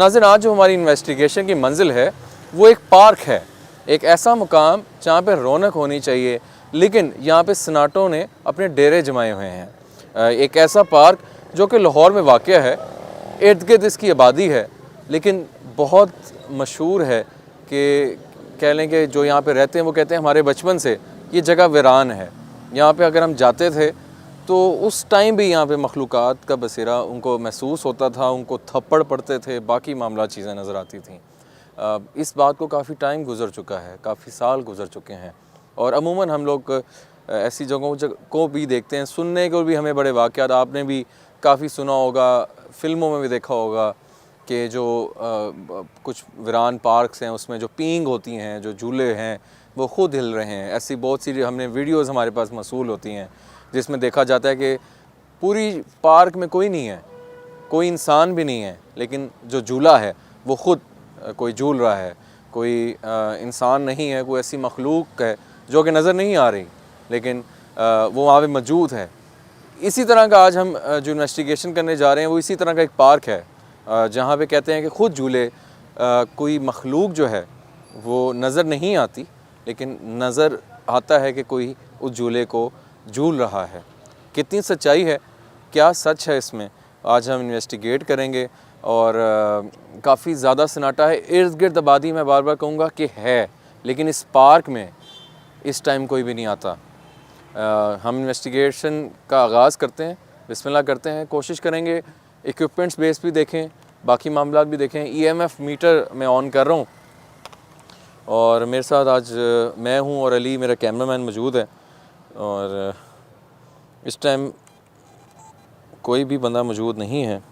नाज़रीन, आज जो हमारी इन्वेस्टिगेशन की मंजिल है वो एक पार्क है, एक ऐसा मुकाम जहाँ पे रौनक होनी चाहिए, लेकिन यहाँ पे सन्नाटों ने अपने डेरे जमाए हुए हैं। एक ऐसा पार्क जो कि लाहौर में वाक़या है, इर्द गिर्द इसकी आबादी है, लेकिन बहुत मशहूर है कि कह लें कि जो यहाँ पे रहते हैं वो कहते हैं हमारे बचपन से ये जगह वीरान है। यहाँ पे अगर हम जाते थे तो उस टाइम भी यहाँ पे मखलूक़ात का बसेरा उनको महसूस होता था, उनको थप्पड़ पड़ते थे, बाकी मामला चीज़ें नज़र आती थीं। इस बात को काफ़ी टाइम गुज़र चुका है, काफ़ी साल गुज़र चुके हैं, और अमूमन हम लोग ऐसी जगहों को भी देखते हैं, सुनने को भी हमें बड़े वाक़यात, आपने भी काफ़ी सुना होगा, फ़िल्मों में भी देखा होगा कि जो कुछ वीरान पार्क्स हैं उसमें जो पींग होती हैं, जो झूले हैं वो ख़ुद हिल रहे हैं। ऐसी बहुत सी हमने वीडियोज़ हमारे पास मौसूल होती हैं जिसमें देखा जाता है कि पूरी पार्क में कोई नहीं है, कोई इंसान भी नहीं है, लेकिन जो झूला है वो ख़ुद कोई झूल रहा है, कोई इंसान नहीं है, कोई ऐसी मखलूक है जो कि नज़र नहीं आ रही, लेकिन वो वहाँ पे मौजूद है। इसी तरह का आज हम जो इन्वेस्टिगेशन करने जा रहे हैं वो इसी तरह का एक पार्क है, जहाँ पे कहते हैं कि ख़ुद झूले, कोई मखलूक जो है वो नज़र नहीं आती, लेकिन नज़र आता है कि कोई उस झूले को झूल रहा है। कितनी सच्चाई है, क्या सच है इसमें, आज हम इन्वेस्टिगेट करेंगे। और काफ़ी ज़्यादा सन्नाटा है, इर्द गिर्द आबादी मैं बार बार कहूँगा कि है, लेकिन इस पार्क में इस टाइम कोई भी नहीं आता। हम इन्वेस्टिगेशन का आगाज़ करते हैं, बिस्मिल्लाह करते हैं, कोशिश करेंगे इक्विपमेंट्स बेस भी देखें, बाकी मामला भी देखें। EMF मीटर मैं ऑन कर रहा हूँ और मेरे साथ आज मैं हूँ और अली मेरा कैमरामैन मौजूद है, और इस टाइम कोई भी बंदा मौजूद नहीं है,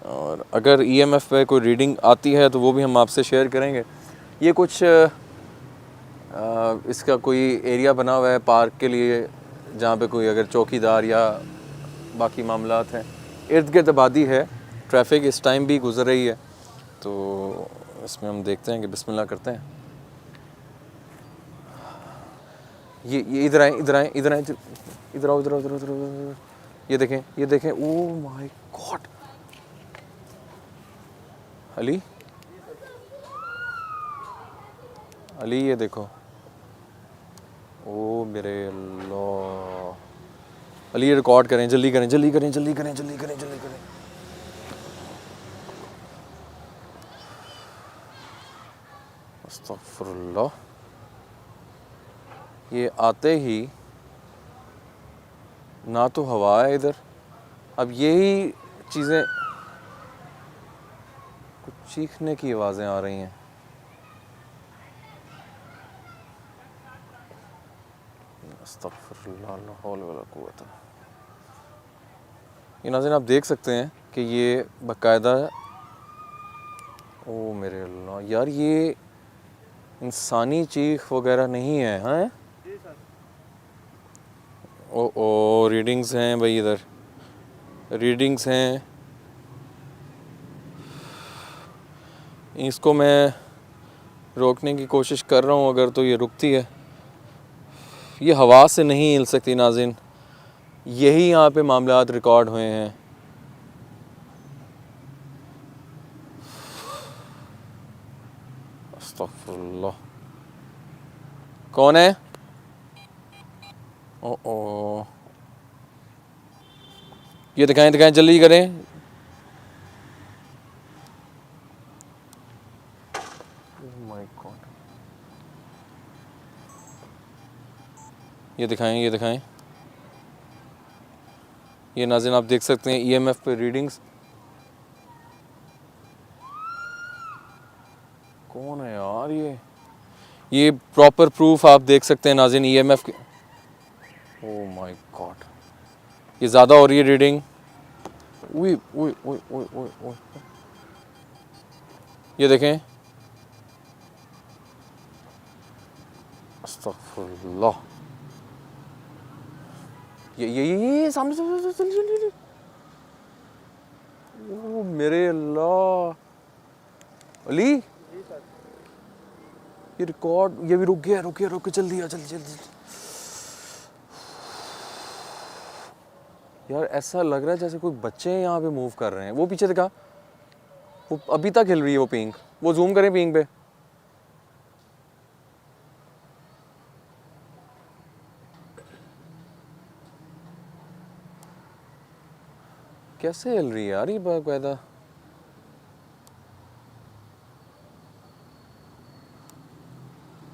और अगर EMF पे कोई रीडिंग आती है तो वो भी हम आपसे शेयर करेंगे। ये कुछ इसका कोई एरिया बना हुआ है पार्क के लिए, जहाँ पे कोई अगर चौकीदार या बाकी मामलात हैं, इर्द गिर्द आबादी है, ट्रैफिक इस टाइम भी गुजर रही है, तो इसमें हम देखते हैं कि बिस्मिल्लाह करते हैं। ये इधर आए, इधर आए, इधर आए, इधर आओ, इधर आओ, इधर इधर, ये देखें, ये देखें, ओह माय गॉड। अली, अली ये देखो, ओ मेरे अल्लाह। अली ये रिकॉर्ड करें, जल्दी करें, जल्दी करें, जल्दी करें, जल्दी करें, जल्दी करें। अस्तगफुरुल्लाह। ये आते ही ना तो हवा है इधर, अब यही चीज़ें, कुछ चीखने की आवाज़ें आ रही हैं। अस्तगफुरुल्लाह, ला हौल वला कुव्वत। ये नाज़रीन आप देख सकते हैं कि ये बाकायदा, ओ मेरे अल्लाह यार, ये इंसानी चीख वगैरह नहीं है, हैं? ओ रीडिंग्स हैं भाई, इधर रीडिंग्स हैं। इसको मैं रोकने की कोशिश कर रहा हूँ, अगर तो ये रुकती है। ये हवा से नहीं हिल सकती नाज़रीन, यही यहाँ पे मामलात रिकॉर्ड हुए हैं। अस्तगफुरुल्लाह, कौन है? ओ ये दिखाएं, दिखाएं, जल्दी करें। माय गॉड, ये दिखाएं, ये दिखाएं। ये नाज़रीन आप देख सकते हैं EMF पे रीडिंग्स। कौन है यार ये प्रॉपर प्रूफ आप देख सकते हैं नाज़रीन EMF के। ओह माय गॉड, ये ज़्यादा हो रही है रीडिंग। उई उई उई उई उई उई, ये देखें, अस्तगफुरुल्लाह। ये सामने से, ओह मेरे अल्लाह। अली ये रिकॉर्ड, ये भी रुक गया, रुक गया, रुक गया, जल्दी आ, जल्दी जल्दी। यार ऐसा लग रहा है जैसे कोई बच्चे यहाँ पे मूव कर रहे हैं। वो पीछे दिखा, वो अभी तक हिल रही है वो पिंक। वो जूम करें पिंक पे। कैसे हिल रही है यार ये बाकायदा।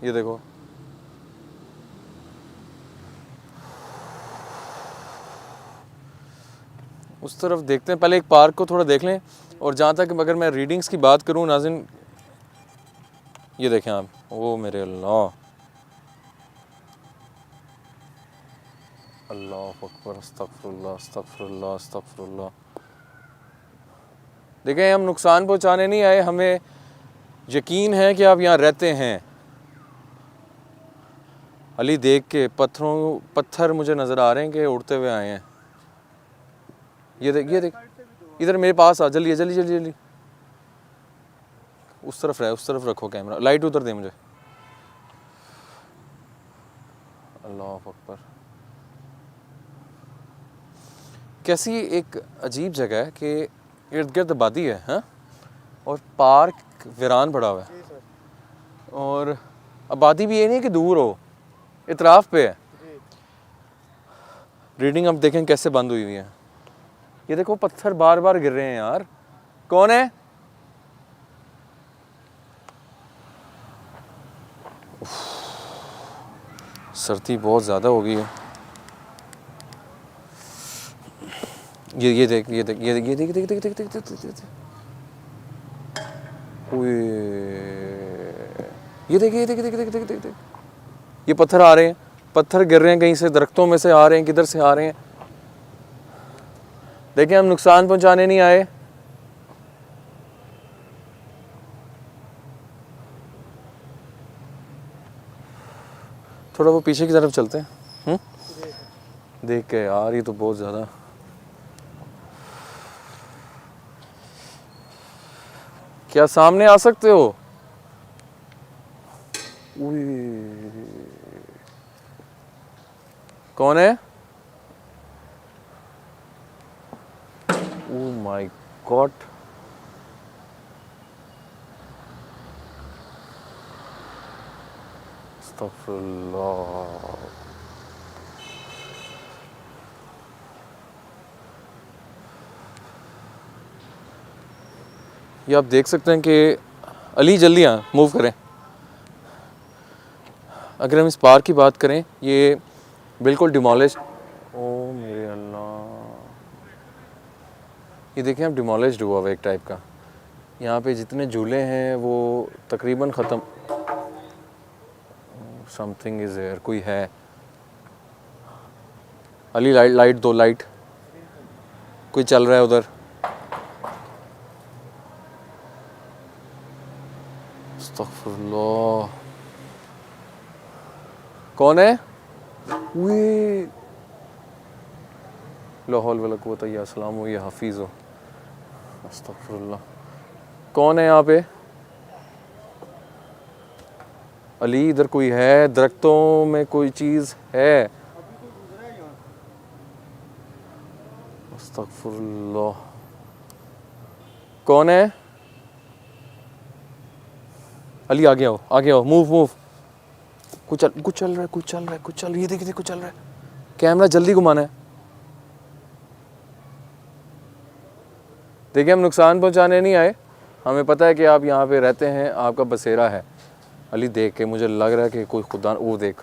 ये देखो, उस तरफ देखते हैं, पहले एक पार्क को थोड़ा देख लें। और जहाँ तक अगर मैं रीडिंग्स की बात करूँ नाज़रीन, ये देखें आप, ओ मेरे अल्लाह, अल्लाह अकबर, अस्तगफुरुल्लाह अस्तगफुरुल्लाह अस्तगफुरुल्लाह। देखें, हम नुकसान पहुँचाने नहीं आए, हमें यकीन है कि आप यहाँ रहते हैं। अली देख के पत्थर मुझे नज़र आ रहे हैं कि उड़ते हुए आए हैं। ये देख, इधर मेरे पास आ, जल्दी जल्दी जल्दी जल्दी। उस तरफ रखो कैमरा, लाइट उधर दे मुझे। अल्लाह अकबर। कैसी एक अजीब जगह है कि इर्द गिर्द आबादी है, हाँ, और पार्क वीरान पड़ा हुआ है। और आबादी भी ये नहीं कि दूर हो, इतराफ पे है। रीडिंग अब देखें कैसे बंद हुई हुई है। ये देखो पत्थर बार बार गिर रहे हैं यार। कौन है? सर्दी बहुत ज़्यादा हो गई है। ये देख ये देख ये देख ये देख देख देख देख देख देख देख। ये देख ये देख देख देख देख देख देख। ये पत्थर आ रहे हैं, पत्थर गिर रहे हैं, कहीं से दरख्तों में से आ रहे हैं, किधर से आ रहे हैं। देखें, हम नुकसान पहुंचाने नहीं आए। थोड़ा वो पीछे की तरफ चलते हैं। देख के यार, ये तो बहुत ज़्यादा। क्या सामने आ सकते हो? कौन है? Oh my God. अस्तगफुरुल्लाह। ये आप देख सकते हैं कि अली जल्दी आ, मूव करें। अगर हम इस पार्क की बात करें, ये बिल्कुल डिमोलिश्ड। ओ मेरे अल्लाह, ये देखें आप, डिमोलिश्ड हुआ हुआ एक टाइप का। यहाँ पे जितने झूले हैं वो तकरीबन ख़त्म। समथिंग इज़ देयर, कोई है। अली लाइट दो, लाइट। कोई चल रहा है उधर। अस्तगफुरुल्लाह। कौन है? ला हौल वला कुव्वता इल्ला बिल्लाह, या हफीज़ हो। अस्तगफुरुल्लाह। कौन है यहाँ पे? अली इधर कोई है, दरख्तों में कोई चीज़ है। अस्तगफुरुल्लाह। कौन है? अली आगे आओ, आगे आओ, मूव मूव। कुछ चल रहा है, कुछ चल रहा है, कुछ चल रहा है। ये देखिए कुछ चल रहा है। कैमरा जल्दी घुमाना है। देखिए, हम नुकसान पहुंचाने नहीं आए, हमें पता है कि आप यहाँ पे रहते हैं, आपका बसेरा है। अली देख के मुझे लग रहा है कि कोई खुदा, वो देख,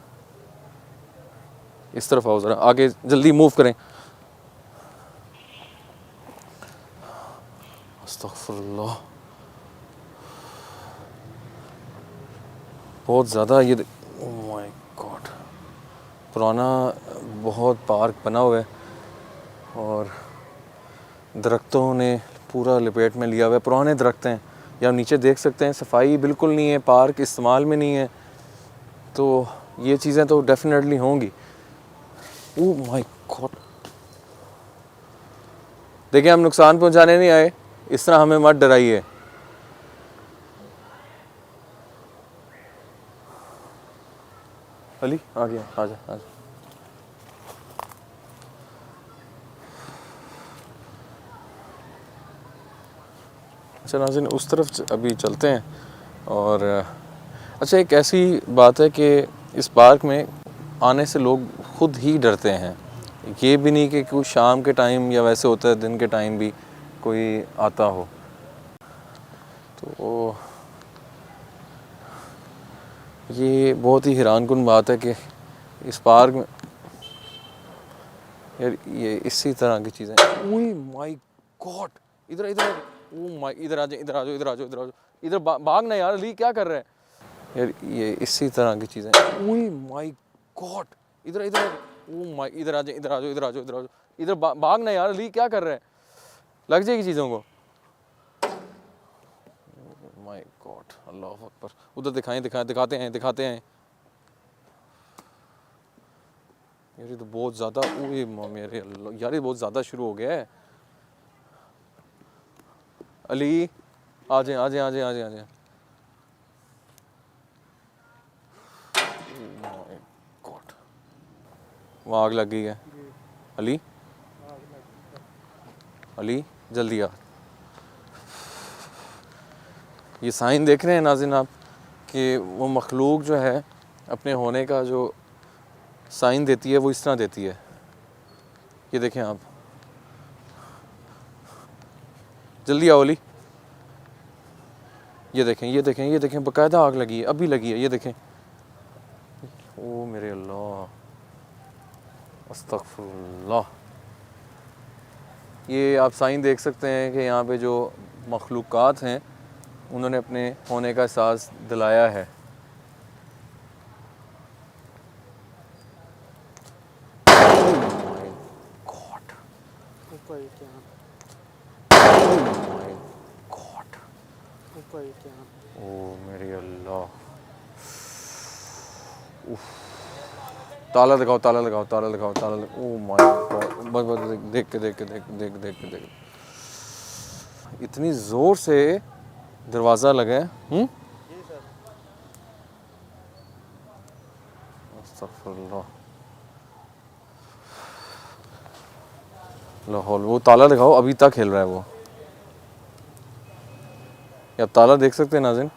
इस तरफ आओ ज़रा, आगे जल्दी मूव करें। अस्तगफुरुल्लाह। बहुत ज़्यादा ये, ओह माय गॉड। पुराना बहुत पार्क बना हुआ है और दरख्तों ने पूरा लपेट में लिया हुआ है। पुराने दरख्त हैं, या नीचे देख सकते हैं, सफाई बिल्कुल नहीं है, पार्क इस्तेमाल में नहीं है। तो ये चीज़ें तो डेफिनेटली होंगी। ओह माय गॉड। देखिए, हम नुकसान पहुंचाने नहीं आए, इस तरह हमें मत डराइए। अली आ गया, आजा आजा। अच्छा नाज़रीन, उस तरफ अभी चलते हैं। और अच्छा, एक ऐसी बात है कि इस पार्क में आने से लोग खुद ही डरते हैं। ये भी नहीं कि कोई शाम के टाइम या वैसे होता है दिन के टाइम भी कोई आता हो। तो ये बहुत ही हैरानकुन बात है कि इस पार्क में यार ये इसी तरह की चीज़ें। ओह माय गॉड, इधर इधर, ओह माय, इधर आ जाओ, इधर आ जाओ, इधर आ जाओ, इधर आ जाओ, इधर भागना यार, अली क्या कर रहे हैं यार, ये इसी तरह की चीज़ें। ओह माय गॉड, इधर इधर, ओह माय, इधर आ जाओ, इधर आ जाओ, इधर आ जाओ, इधर आ जाओ, इधर भागना यार, अली क्या कर रहे हैं, लग जाएगी चीज़ों को। माय गॉड, अल्लाह अकबर। उधर दिखाते हैं यार, ये तो बहुत ज़्यादा, ओए मेरे अल्लाह यार, ये बहुत ज़्यादा शुरू हो गया है। अली आ जाए, आ जाए, आ जाए, आ जाए, आ जाए। गॉड, वहाँ आग लग गई है। अली, अली जल्दी आ। ये साइन देख रहे हैं नाज़रीन आप, कि वो मखलूक जो है अपने होने का जो साइन देती है वो इस तरह देती है। ये देखें आप, जल्दी आओ अली। ये देखें, ये देखें, ये देखें, बाकायदा आग लगी है, अभी लगी है, ये देखें। ओ मेरे अल्लाह, अस्तगफुरुल्लाह। ये आप साइन देख सकते हैं कि यहाँ पे जो मखलूक़ात हैं उन्होंने अपने होने का एहसास दिलाया है। ओ मेरे अल्लाह, ताला लगाओ, ताला लगाओ, ताला लगाओ, ताला लगाओ। ओ माय गॉड, बस बस देख के देख के देख देख देख के देख, इतनी ज़ोर से दरवाज़ा लगा है। अस्तगफुरुल्लाह, लाहौल। वो ताला लगाओ, अभी तक हिल रहा है वो। आप ताला देख सकते हैं नाज़रीन,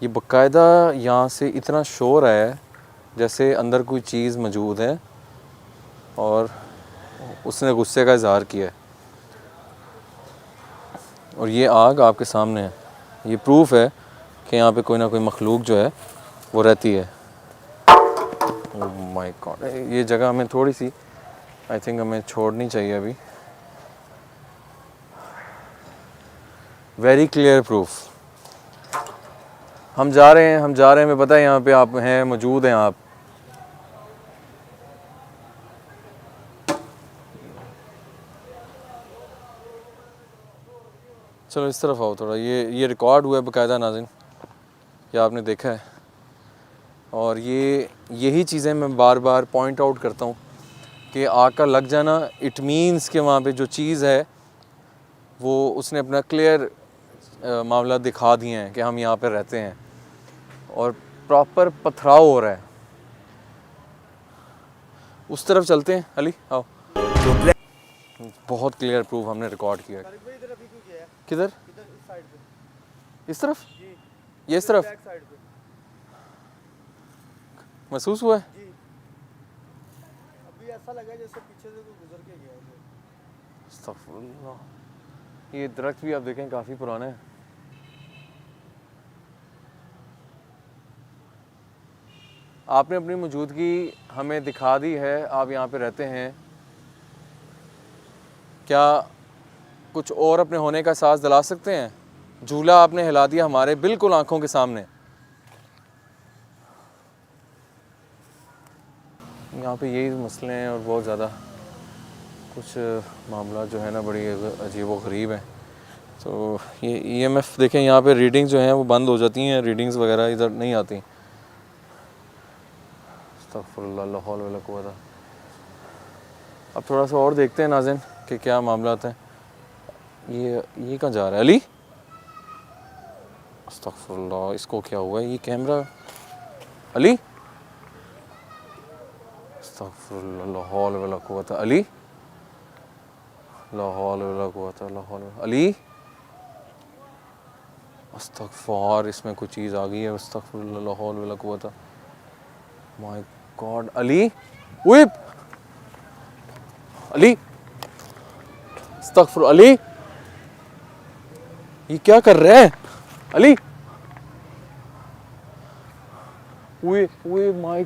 ये बाकायदा यहाँ से इतना शोर है जैसे अंदर कोई चीज़ मौजूद है और उसने गुस्से का इजहार किया है। और ये आग आपके सामने है, ये प्रूफ है कि यहाँ पे कोई ना कोई मखलूक जो है वो रहती है। ओह माय गॉड, ये जगह हमें थोड़ी सी आई थिंक हमें छोड़नी चाहिए अभी। Very clear proof. हम जा रहे हैं, हम जा रहे हैं, हमें पता है यहाँ पे आप हैं, मौजूद हैं आप। चलो इस तरफ आओ थोड़ा, ये रिकॉर्ड हुआ है बाकायदा नाज़रीन, ये आपने देखा है। और ये यही चीज़ें मैं बार बार पॉइंट आउट करता हूँ कि आग का लग जाना इट मीन्स कि वहाँ पे जो चीज़ है वो उसने अपना क्लियर मामला दिखा दिए हैं कि हम यहाँ पे रहते हैं और प्रॉपर पथराव हो रहा है। उस तरफ चलते हैं अली, आओ। बहुत क्लियर प्रूफ हमने रिकॉर्ड किया है। किधर? इस तरफ, ये इस तरफ महसूस हुआ है। अभी ऐसा लगा जैसे पीछे से कोई गुजर के गया है। अस्तगफुरुल्लाह। ये दरख्त भी आप देखें काफ़ी पुराने हैं। आपने अपनी मौजूदगी हमें दिखा दी है, आप यहाँ पे रहते हैं। क्या कुछ और अपने होने का एहसास दिला सकते हैं? झूला आपने हिला दिया हमारे बिल्कुल आंखों के सामने। यहाँ पे यही मसले हैं और बहुत ज़्यादा कुछ मामला जो है ना बड़ी अजीब व गरीब है। तो ये EMF देखें, यहाँ पे रीडिंग जो हैं वो बंद हो जाती हैं, रीडिंग्स वगैरह इधर नहीं आती। अस्तगफुरुल्लाह, ला हौल वला कुव्वता। अब थोड़ा सा और देखते हैं नाज़रीन कि क्या मामला हैं। ये कहाँ जा रहा है अली? अस्तगफुरुल्लाह, इसको क्या हुआ है? ये कैमरा अली, अस्तगफुरुल्लाह, ला हौल वला कुव्वता। अली, ला हौल वला कुव्वता, ला हौल। अली अस्तगफार, इसमें कोई चीज़ आ गई है। अस्तगफिरुल्लाह, ला हौल वला कुव्वता। माय गॉड, अली, व्हिप, अली, अस्तगफिर, अली, ये क्या कर रहे हैं अली? वे माय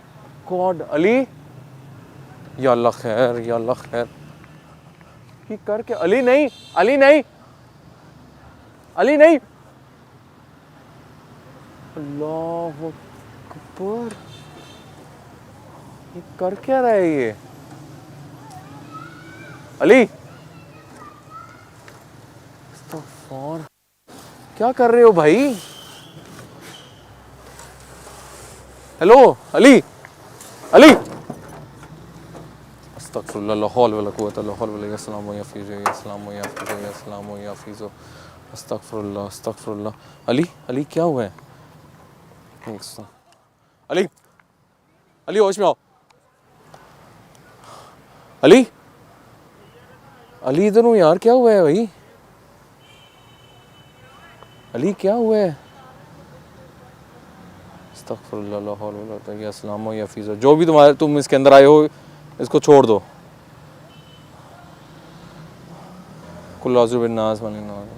गॉड अली, या अल्लाह खैर, या अल्लाह खैर, ये कर के, अली नहीं, अली नहीं, अली नहीं, अल्लाह अकबर, ये कर क्या रहा है ये? अली, अस्तगफार, क्या कर रहे हो भाई? हेलो अली, अली, अस्तगफिरुल्लाह, ला हौल वला कुव्वता इल्ला बिल्लाह, अस्सलामु याफीज़ु, अस्सलामु याफीज़ु, अस्सलामु याफीज़ु, अस्तगफिरुल्लाह, अस्तगफिरुल्लाह। अली, अली क्या हुआ है? अली, अली होश में आओ, अली, अली इधर हूँ यार, क्या हुआ है भाई? अली क्या हुआ है? अस्तगफिरुल्लाह, ला हौल वला कुव्वता, या अस्सलामु याफीज़ु, जो भी तुम इसके अंदर आए हो इसको छोड़ दो। कुल औज़ु बिन्नास मलिक नास,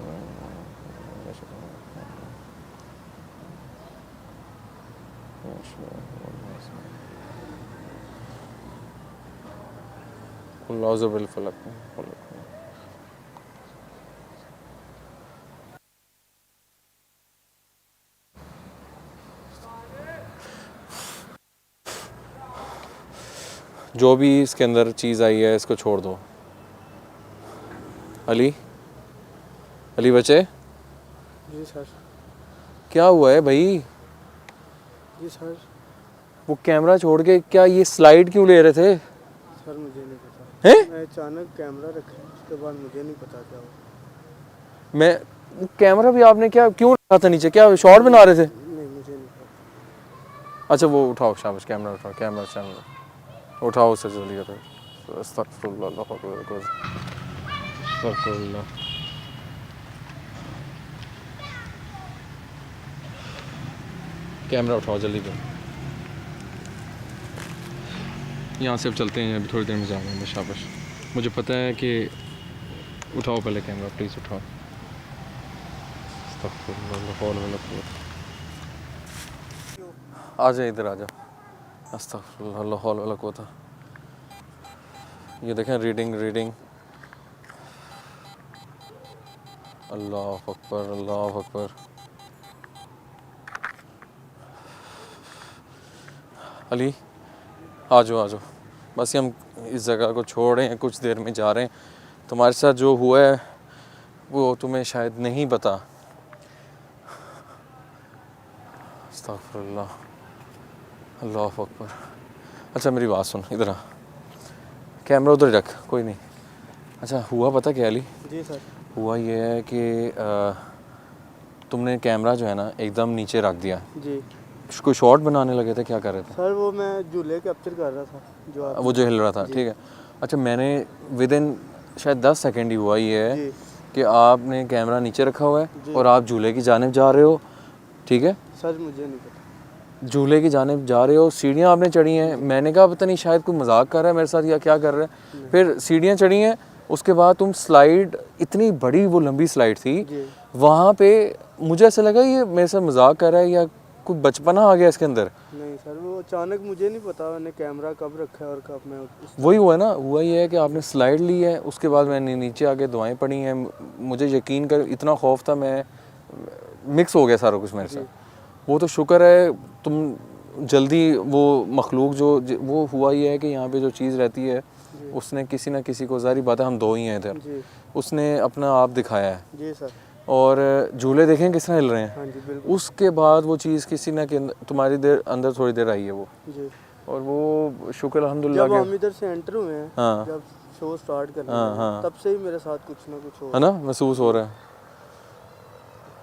कुल औज़ु बिल फलक। जो भी इसके अंदर चीज़ आई है इसको छोड़ दो। अली, अली बचे, जी सर। क्या हुआ है भाई? जी सर। वो कैमरा छोड़ के क्या ये स्लाइड क्यों ले रहे थे? सर मुझे नहीं पता, हैं? मैं अचानक कैमरा रखा, उसके बाद मुझे नहीं पता क्या हुआ। मैं, वो कैमरा भी आपने क्या क्यों रखा था नीचे? क्या शॉर्ट बना रहे थे? नहीं मुझे नहीं पता। अच्छा वो उठाओ, शाबाश, कैमरा उठाओ, कैमरा चैनल उठाओ उसे जल्दी करो। अस्तगफिरुल्लाह, ला हौल वला कुव्वता, अस्तगफिरुल्लाह। कैमरा उठाओ जल्दी करो। यहाँ से अब चलते हैं, अभी थोड़ी देर में जा रहे हैं। शाबाश, मुझे पता है कि, उठाओ पहले कैमरा, प्लीज़ उठाओ। अस्तगफिरुल्लाह, ला हौल वला कुव्वता। आ जाए, इधर आ जाओ। अस्तगफिरुल्लाह, ला हौल वला कुव्वता। ये देखें, रीडिंग रीडिंग, अल्लाह अकबर, अल्लाह अकबर। अली आ जाओ, आ जाओ, बस हम इस जगह को छोड़ रहे हैं, कुछ देर में जा रहे हैं। तुम्हारे साथ जो हुआ है वो तुम्हें शायद नहीं पता। अस्तगफिरुल्लाह, अल्लाह अकबर। अच्छा मेरी बात सुन, इधर आ, कैमरा उधर रख, कोई नहीं। अच्छा हुआ पता क्या अली? जी सर। हुआ ये है कि तुमने कैमरा जो है ना एकदम नीचे रख दिया। जी कोई शॉट बनाने लगे थे, क्या कर रहे थे? सर, वो मैं झूले कैप्चर कर रहा था जो आप। वो जो हिल रहा था, ठीक है। अच्छा मैंने विद इन शायद 10 सेकंड ही हुआ ये है जी कि आपने कैमरा नीचे रखा हुआ है जी। और आप झूले की जानिब जा रहे हो, ठीक है। सर मुझे नहीं पता। झूले की जानिब जा रहे हो, सीढ़ियाँ आपने चढ़ी हैं। मैंने कहा पता नहीं शायद कोई मजाक कर रहा है मेरे साथ या क्या कर रहा है। फिर सीढ़ियाँ चढ़ी हैं, उसके बाद तुम स्लाइड, इतनी बड़ी वो लंबी स्लाइड थी, जी वहाँ पे मुझे ऐसा लगा ये मेरे साथ मजाक कर रहा है या कोई बचपना आ गया इसके अंदर। नहीं सर, वो अचानक मुझे नहीं पता मैंने कैमरा कब रखा है और कब मैं वही हुआ ना, हुआ ये है कि आपने स्लाइड ली है, उसके बाद मैंने नीचे आके दुआएं पढ़ी हैं। मुझे यकीन कर, इतना खौफ था, मैं मिक्स हो गया सारा कुछ मेरे साथ। वो तो शुक्र है तुम जल्दी, वो मखलूक वो हुआ ये है कि यहाँ पे जो चीज़ रहती है उसने किसी ना किसी को, जारी बात है हम दो ही हैं इधर, जी उसने अपना आप दिखाया है। जी सर। और झूले देखें किस तरह हिल रहे हैं। हाँ जी बिल्कुल। उसके बाद वो चीज़ किसी ना तुम्हारी देर अंदर थोड़ी देर आई है वो, जी और वो शुक्र अल्हम्दुलिल्लाह जब के, हम इधर से एंटर हुए हैं, हाँ जब शो स्टार्ट करने हाँ, लगे, हाँ। तब से ही मेरे साथ कुछ ना कुछ हो है ना, महसूस हो रहा है।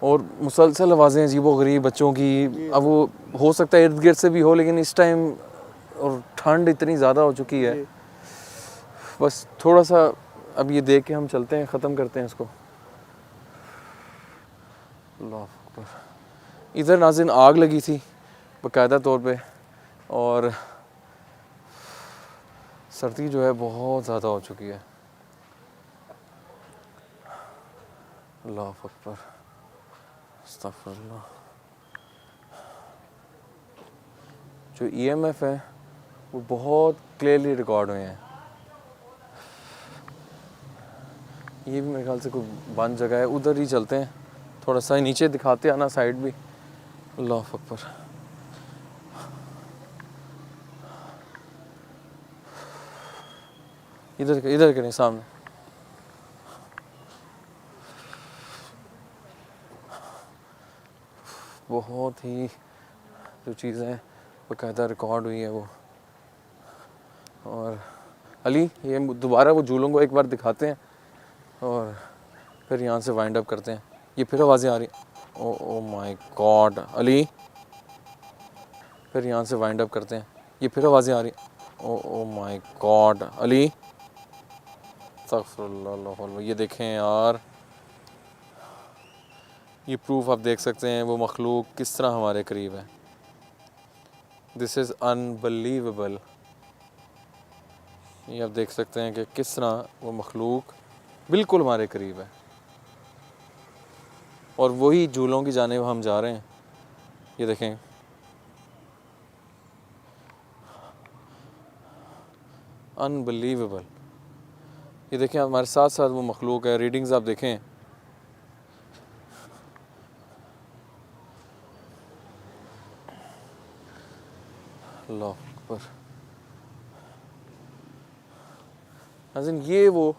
और मुसलसल आवाज़ें अजीबो-गरीब बच्चों की। अब वो हो सकता है इर्द गिर्द से भी हो, लेकिन इस टाइम और ठंड इतनी ज़्यादा हो चुकी है, जी बस थोड़ा सा। अब ये देख के हम चलते हैं, ख़त्म करते हैं इसको। अल्लाह अकबर। इधर नाज़रीन आग लगी थी बाकायदा तौर पे, और सर्दी जो है बहुत ज़्यादा हो चुकी है। अल्लाह अकबर, अस्तगफिरुल्लाह। जो EMF है वो बहुत क्लियरली रिकॉर्ड हुए हैं। ये भी मेरे ख्याल से कोई बंद जगह है, उधर ही चलते हैं, थोड़ा सा नीचे दिखाते हैं ना साइड भी। अल्लाह अकबर। इधर करें सामने। बहुत ही जो चीज़ें बाकायदा रिकॉर्ड हुई है वो। और अली ये दोबारा वो झूलों को एक बार दिखाते हैं और फिर यहाँ से वाइंड अप करते हैं। ये फिर आवाज़ें आ रही, ओ माय गॉड अली, फिर यहाँ से वाइंड अप करते हैं। ये फिर आवाज़ें आ रही, ओ माय गॉड अली, अस्तगफिरुल्लाह। ये देखें यार, ये प्रूफ आप देख सकते हैं वो मखलूक किस तरह हमारे करीब है। This is unbelievable. ये आप देख सकते हैं कि किस तरह वो मखलूक बिल्कुल हमारे करीब है, और वही झूलों की जानिब हम जा रहे हैं। ये देखें, अनबिलीवेबल। ये देखें हमारे साथ साथ वो मखलूक है। रीडिंग्स आप देखें, अल्लाह अकबर। नाज़रीन ये वो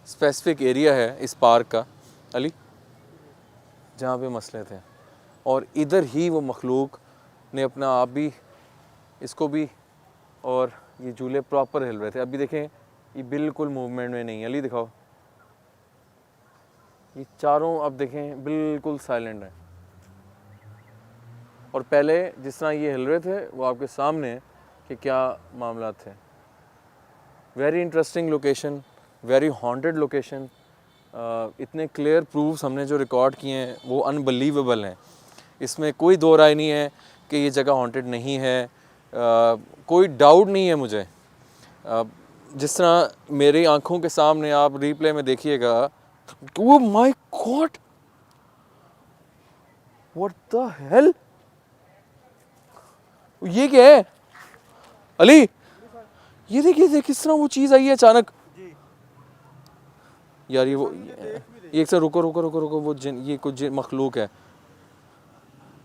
स्पेसिफिक एरिया है इस पार्क का अली जहाँ पे मसले थे, और इधर ही वो मखलूक ने अपना आप भी, इसको भी, और ये झूले प्रॉपर हिल रहे थे। अभी देखें ये बिल्कुल मूवमेंट में नहीं है। अली दिखाओ, ये चारों अब देखें बिल्कुल साइलेंट है, और पहले जिस तरह ये हिल रहे थे वो आपके सामने कि क्या मामला थे। Very interesting location, very haunted location. इतने क्लियर प्रूफ्स हमने जो रिकॉर्ड किए हैं वो अनबिलीवेबल हैं। इसमें कोई दो राय नहीं है कि ये जगह हॉन्टेड नहीं है। कोई डाउट नहीं है मुझे। जिस तरह मेरी आंखों के सामने आप रिप्ले में देखिएगा, वो my God what the hell, ये क्या है अली? ये देखिए किस तरह वो चीज़ आई है अचानक। यार ये एक से रुको रुको रुको रुको, वो जिन, ये कुछ मखलूक है।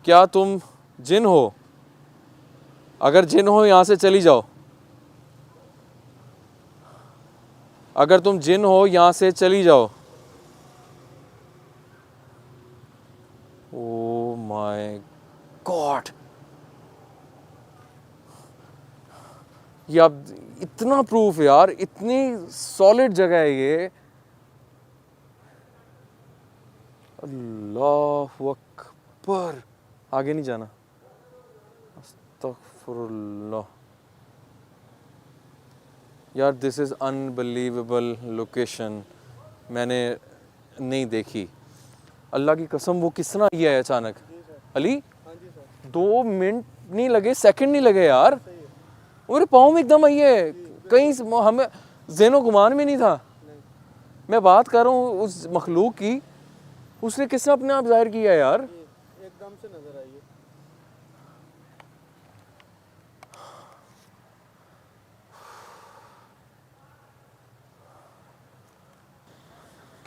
क्या तुम जिन हो? अगर जिन हो यहाँ से चली जाओ। अगर तुम जिन हो यहाँ से चली जाओ। ओ माय गॉड, ये अब इतना प्रूफ है यार, इतनी सॉलिड जगह है ये। अल्लाह अकबर, आगे नहीं जाना, अस्तगफिरुल्लाह। यार दिस इज़ अनबिलीवेबल लोकेशन, मैंने नहीं देखी। अल्लाह की कसम, वो किस तरह ये है अचानक अली? 2 मिनट नहीं लगे, सेकंड नहीं लगे यार, मेरे पाँव में एकदम आई है। कहीं हमें ज़हनो गुमान में नहीं था। मैं बात कर रहा हूँ उस मखलूक की, उसने किस तरह अपने आप जाहिर किया यार। एकदम से नजर आई है।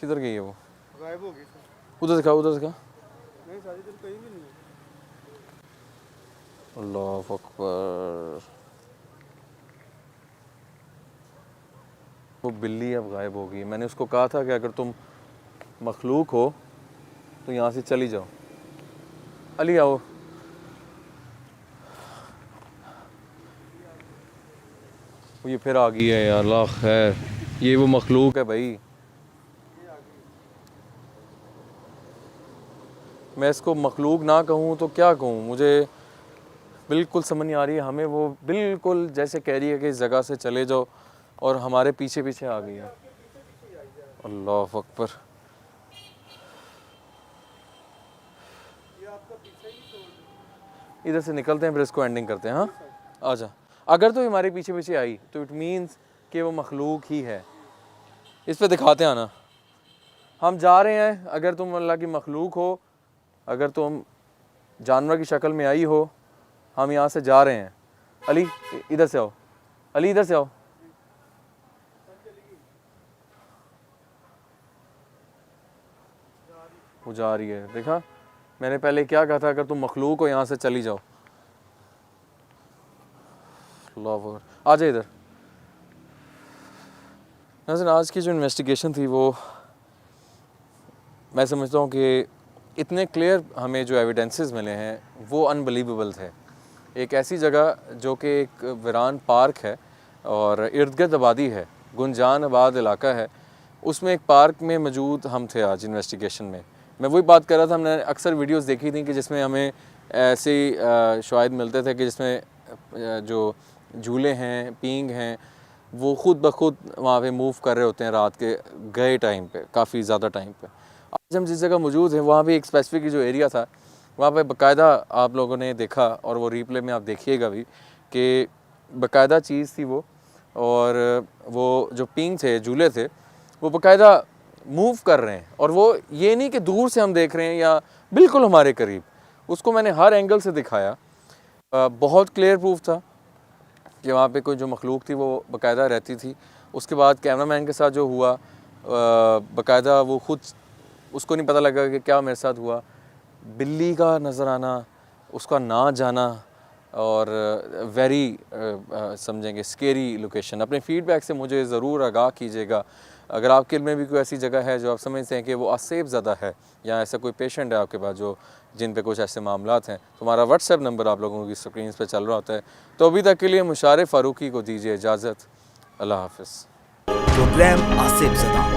किधर गई है वो? गायब हो गई सर। उधर दिखा, उधर दिखा। नहीं सारी दिन कहीं भी नहीं है। अल्लाह अकबर। वो बिल्ली अब गायब हो गई। मैंने उसको कहा था कि अगर तुम मखलूक हो तो यहाँ से चली जाओ। अली आओ। ये फिर आ गई है यार, अल्लाह खैर, ये वो मखलूक है भाई। मैं इसको मखलूक ना कहूँ तो क्या कहूँ, मुझे बिल्कुल समझ नहीं आ रही है। हमें वो बिल्कुल जैसे कह रही है कि इस जगह से चले जाओ, और हमारे पीछे पीछे आ गई है। अल्लाह अकबर। इधर से निकलते हैं फिर इसको एंडिंग करते हैं। हाँ आजा, अगर तो हमारे पीछे पीछे आई तो इट मीन्स कि वो मखलूक ही है। इस पे दिखाते हैं ना, हम जा रहे हैं। अगर तुम अल्लाह की मखलूक हो, अगर तुम जानवर की शक्ल में आई हो, हम यहाँ से जा रहे हैं। अली इधर से आओ, अली इधर से आओ। वो जा रही है, देखा मैंने पहले क्या कहा था, अगर तुम मखलूक हो यहाँ से चली जाओ। आ जाए इधर। नाज़रीन, आज की जो इन्वेस्टिगेशन थी वो मैं समझता हूँ कि इतने क्लियर हमें जो एविडेंसेस मिले हैं वो अनबिलीवेबल थे। एक ऐसी जगह जो कि एक वीरान पार्क है और इर्द गिर्द आबादी है, गुंजान आबाद इलाका है, उसमें एक पार्क में मौजूद हम थे आज इन्वेस्टिगेशन में। मैं वही बात कर रहा था, हमने अक्सर वीडियोस देखी थी कि जिसमें हमें ऐसे शवाहिद मिलते थे कि जिसमें जो झूले हैं, पींग हैं, वो ख़ुद ब खुद वहाँ पे मूव कर रहे होते हैं रात के गए टाइम पे, काफ़ी ज़्यादा टाइम पे। आज हम जिस जगह मौजूद हैं वहाँ पे एक स्पेसिफिक जो एरिया था, वहाँ पे बाकायदा आप लोगों ने देखा और वो रिप्ले में आप देखिएगा भी कि बाकायदा चीज़ थी वो, और वो जो पींग थे, झूले थे, वो बाकायदा मूव कर रहे हैं। और वो ये नहीं कि दूर से हम देख रहे हैं या बिल्कुल हमारे करीब, उसको मैंने हर एंगल से दिखाया। बहुत क्लियर प्रूफ था कि वहाँ पे कोई जो मखलूक थी वो बाकायदा रहती थी। उसके बाद कैमरामैन के साथ जो हुआ, बाकायदा वो ख़ुद उसको नहीं पता लगा कि क्या मेरे साथ हुआ। बिल्ली का नज़र आना, उसका ना जाना, और वेरी समझेंगे स्केरी लोकेशन। अपने फीडबैक से मुझे ज़रूर आगाह कीजिएगा। अगर आपके में भी कोई ऐसी जगह है जो आप समझते हैं कि वो असेफ ज़्यादा है, या ऐसा कोई पेशेंट है आपके पास जो जिन पे कुछ ऐसे मामलात हैं, तो हमारा व्हाट्सएप नंबर आप लोगों की स्क्रीन पे चल रहा होता है। तो अभी तक के लिए मुशारे फ़ारूकी को दीजिए इजाज़त। अल्लाह हाफ़िज़। प्रोग्राम आसिफ ज़दा।